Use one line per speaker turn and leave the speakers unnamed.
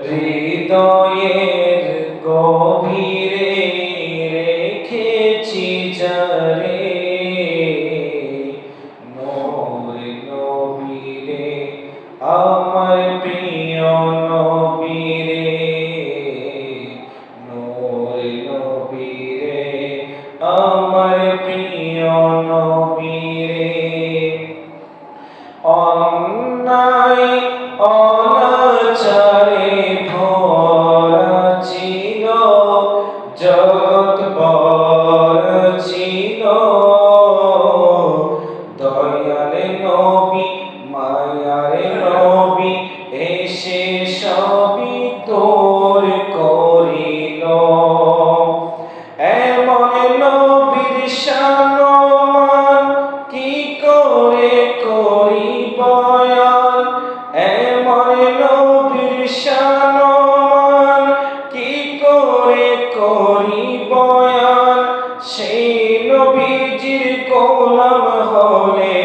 হৃদয়ের গভীরে রেখেছি যারে, নূর নবীরে আমার প্রিয় নবীরে, নূর নবীরে আমার প্রিয় নবীরে। অন্যায় অনাচারে ভরা ছিল জগৎ ভরা ছিল, দয়ালে নবী মায়ারে নবী এসে সবই তোর করিল। এমন নবীর শান কি করে করি বয়ান, এমন নবীর শান কি করে করি বয়ান, সেই নবীজির গোলাম হলে